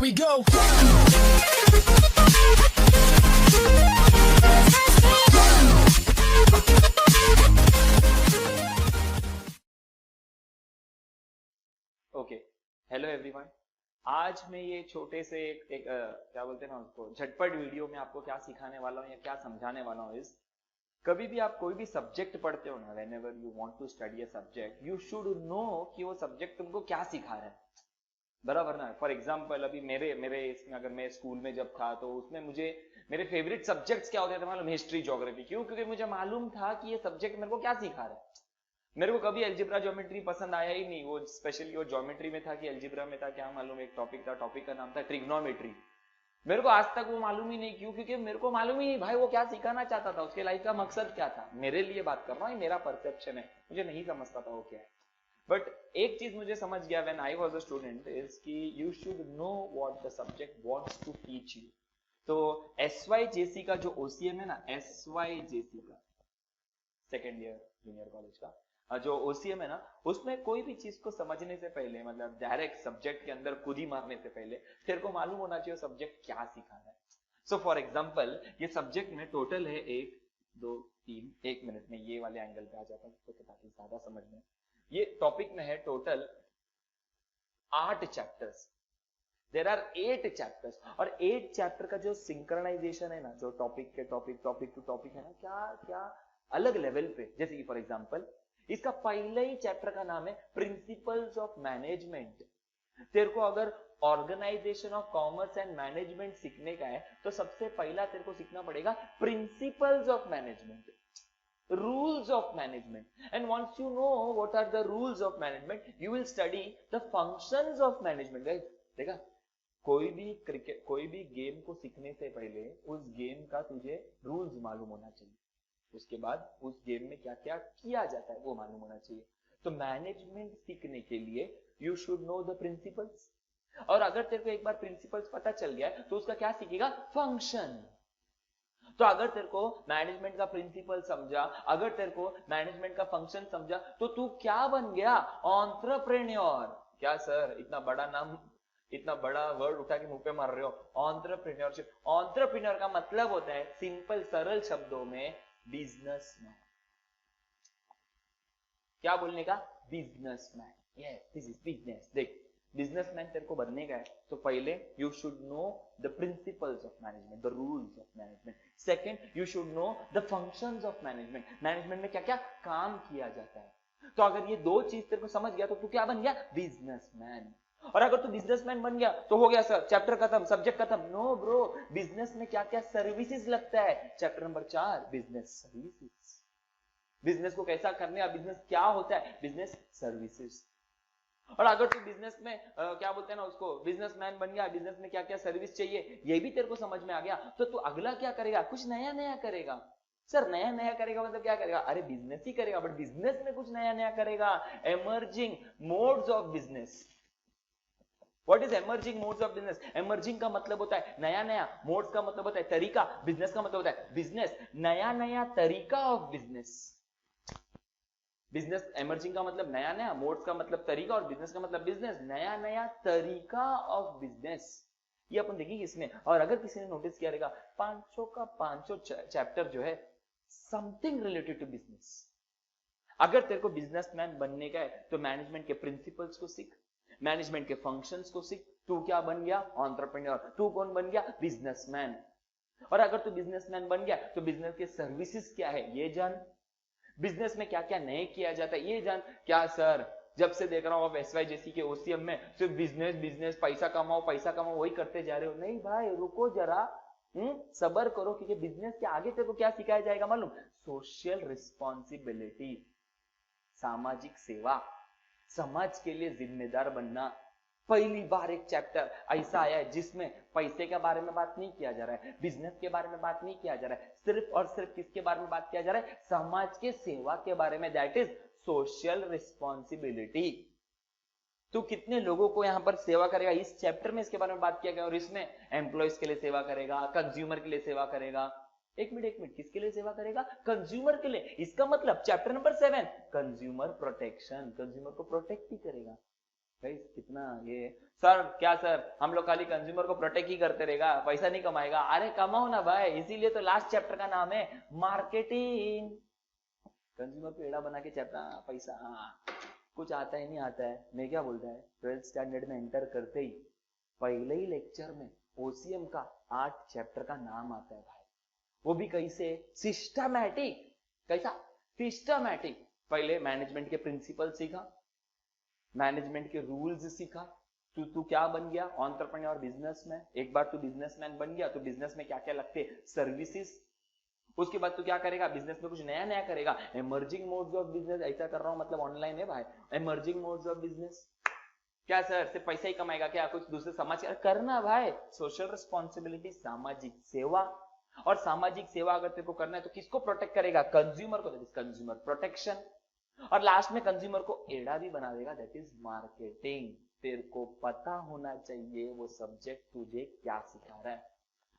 we go. Okay, hello everyone. आज मैं ये छोटे से एक क्या बोलते हैं ना उसको, झटपट वीडियो में आपको क्या सिखाने वाला हूँ या क्या समझाने वाला हूँ इस, कभी भी आप कोई भी सब्जेक्ट पढ़ते हो ना, whenever you want to study a subject, you should know कि वो सब्जेक्ट तुमको क्या सिखा रहा है, बराबर ना। फॉर एग्जाम्पल अभी मेरे इसमें अगर मैं स्कूल में जब था तो उसमें मुझे मेरे फेवरेट सब्जेक्ट्स क्या होते थे मालूम? History, geography. क्यों? क्योंकि मुझे मालूम था कि ये सब्जेक्ट मेरे को क्या सिखा रहा है। मेरे को कभी अलजेब्रा ज्योमेट्री पसंद आया ही नहीं। वो स्पेशली वो ज्योमेट्री में था कि अलजेब्रा में था, क्या मालूम, एक टॉपिक था, टॉपिक का नाम था ट्रिग्नोमेट्री। मेरे को आज तक वो मालूम ही नहीं। क्यों? क्योंकि मेरे को मालूम ही नहीं भाई वो क्या सिखाना चाहता था, उसके लाइफ का मकसद क्या था। मेरे लिए बात कर रहा हूँ, मेरा परसेप्शन है, मुझे नहीं समझता था वो क्या है। बट एक चीज मुझे समझ गया when I was a student is कि you should know what the subject wants to teach you. तो SYJC का जो OCM है ना, SYJC का सेकेंड ईयर जूनियर कॉलेज का जो OCM है ना, उसमें कोई भी चीज को समझने से पहले, मतलब डायरेक्ट सब्जेक्ट के अंदर कूद ही मारने से पहले तेरे को मालूम होना चाहिए सब्जेक्ट क्या सिखा रहा है। सो फॉर एग्जांपल ये सब्जेक्ट में टोटल है 1 2 3, 1 मिनट में ये वाले एंगल पे आ जाता है तो ताकि ज्यादा समझ में। ये टॉपिक में है total 8 chapters. There are 8 chapters और 8 चैप्टर का जो सिंक्रोनाइजेशन है ना, जो टॉपिक के टॉपिक टू टॉपिक है ना, क्या क्या अलग लेवल पे। जैसे कि फॉर एग्जांपल इसका पहले ही चैप्टर का नाम है प्रिंसिपल्स ऑफ मैनेजमेंट। तेरे को अगर organisation of commerce and management सीखने का है तो सबसे पहला तेरे को सीखना पड़ेगा principles of management, rules of management. And once you know what are the rules of management, you will study the functions of management. Guys, देखा, कोई भी गेम को सीखने से पहले उस गेम का तुझे रूल्स मालूम होना चाहिए, उसके बाद उस गेम में क्या क्या किया जाता है वो मालूम होना चाहिए। तो मैनेजमेंट सीखने के लिए you should know the principles. और अगर तेरे को एक बार प्रिंसिपल्स पता चल गया है तो उसका क्या सीखेगा? फंक्शन। तो अगर तेरे को मैनेजमेंट का प्रिंसिपल समझा, अगर तेरे को मैनेजमेंट का फंक्शन समझा, तो तू क्या बन गया? एंटरप्रेन्योर। क्या सर इतना बड़ा नाम, इतना बड़ा वर्ड उठा के मुंह पे मार रहे हो? एंटरप्रेन्योरशिप। एंटरप्रेन्योर का मतलब होता है सिंपल सरल शब्दों में बिजनेसमैन। क्या बोलने का? Businessman. Yes, this is business. देख, बिजनेसमैन तेरे को बनने का है तो पहले you should know the principles of management, the rules of management. Second, you should know the functions of management, management में क्या क्या काम किया जाता है। तो अगर ये दो चीज तेरे को समझ गया तो तू क्या बन गया? बिजनेसमैन। और अगर तू बिजनेसमैन बन गया तो हो गया सर, चैप्टर खत्म, सब्जेक्ट खत्म। नो ब्रो, बिजनेस में क्या क्या सर्विसेज लगता है। Chapter number 4, business services. Business को कैसा करने का, बिजनेस क्या होता है, बिजनेस सर्विसेज। और अगर तू बिजनेस में क्या बोलते हैं ना उसको, बिजनेसमैन बन गया, बिजनेस में क्या क्या सर्विस चाहिए ये भी तेरे को समझ में आ गया, तो तू अगला क्या करेगा? कुछ नया नया करेगा। सर नया नया करेगा मतलब क्या करेगा? अरे बिजनेस ही करेगा, बट बिजनेस में कुछ नया नया करेगा। Emerging modes of business. What is emerging modes of business? Emerging का मतलब होता है नया नया, मोड्स का मतलब होता है तरीका, बिजनेस का मतलब होता है बिजनेस, नया नया तरीका ऑफ बिजनेस। बिजनेस एमर्जिंग का मतलब नया नया, मोड्स का मतलब तरीका, और बिजनेस का मतलब बिजनेस, नया नया तरीका ऑफ बिजनेस। ये अपन देखेंगे इसमें। और अगर किसी ने नोटिस किया रहेगा 500 का 500 चैप्टर जो है समथिंग रिलेटेड टू बिजनेस। अगर तेरे को बिजनेसमैन बनने का है तो मैनेजमेंट के प्रिंसिपल्स को सीख, मैनेजमेंट के फंक्शंस को सीख। तू क्या बन गया? एंटरप्रेन्योर। तू कौन बन गया? बिजनेसमैन। और अगर तू बिजनेसमैन बन गया तो बिजनेस के सर्विसेज क्या है ये जान, बिजनेस में क्या क्या नए किया जाता है ये जान। क्या सर जब से देख रहा हूं आप SYJC के OCM में सिर्फ बिजनेस बिजनेस, पैसा कमाओ वही करते जा रहे हो। नहीं भाई, रुको जरा, सबर करो, क्योंकि बिजनेस के आगे तेरे को क्या सिखाया जाएगा मालूम? सोशल रिस्पॉन्सिबिलिटी, सामाजिक सेवा, समाज के लिए जिम्मेदार बनना। पहली बार एक चैप्टर ऐसा आया है जिसमें पैसे के बारे में बात नहीं किया जा रहा है, बिजनेस के बारे में बात नहीं किया जा रहा है, सिर्फ और सिर्फ किसके बारे में बात किया जा रहा है? समाज के सेवा के बारे में। That is social responsibility. तू कितने लोगों को यहां पर सेवा करेगा, इस चैप्टर में इसके बारे में बात किया गया। और इसमें एम्प्लॉयज के लिए सेवा करेगा, कंज्यूमर के लिए सेवा करेगा। एक मिनट, किसके लिए सेवा करेगा? कंज्यूमर के लिए। इसका मतलब chapter number 7 consumer protection, consumer को प्रोटेक्ट ही करेगा। भाई कितना ये सर, क्या सर हम लोग खाली कंज्यूमर को प्रोटेक्ट ही करते रहेगा, पैसा नहीं कमाएगा? अरे कमाओ ना भाई, इसीलिए तो लास्ट चैप्टर का नाम है मार्केटिंग। कंज्यूमर को एड़ा बना के चैप्टर पैसा, कुछ आता है नहीं आता है। मैं क्या बोलता है, 12th स्टैंडर्ड में एंटर करते ही पहले ही लेक्चर में ओसीएम का 8 चैप्टर का नाम आता है भाई। वो भी कैसे? सिस्टमैटिक। कैसा? सिस्टमैटिक। पहले मैनेजमेंट के प्रिंसिपल सीखा, मैनेजमेंट के रूल्स सीखा, तू क्या बन गया? Entrepreneur, businessman. एक बार तू बिजनेसमैन बन गया तो बिजनेस में क्या क्या लगते हैं? सर्विसेज। उसके बाद तू क्या करेगा? बिजनेस में कुछ नया नया करेगा। इमर्जिंग मोड्स ऑफ बिजनेस, ऐसा कर रहा हूं मतलब ऑनलाइन है भाई। इमर्जिंग मोड्स ऑफ बिजनेस क्या सर, सिर्फ पैसा ही कमाएगा क्या? कुछ दूसरे समाज करना भाई, सोशल रिस्पॉन्सिबिलिटी, सामाजिक सेवा। और सामाजिक सेवा अगर तेरे को करना है तो किसको प्रोटेक्ट करेगा? कंज्यूमर को, दैट इज कंज्यूमर प्रोटेक्शन। और लास्ट में कंज्यूमर को एड़ा भी बना देगा, दैट इज मार्केटिंग। तेरे को पता होना चाहिए वो सब्जेक्ट तुझे क्या सिखा रहा है।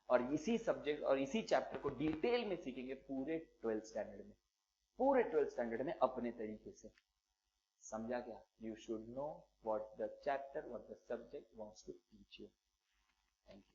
और इसी सब्जेक्ट और इसी चैप्टर को डिटेल में सीखेंगे पूरे 12th स्टैंडर्ड में, पूरे 12th स्टैंडर्ड में अपने तरीके से। समझा क्या? You should know what the chapter, what the subject wants to teach you. Thank you.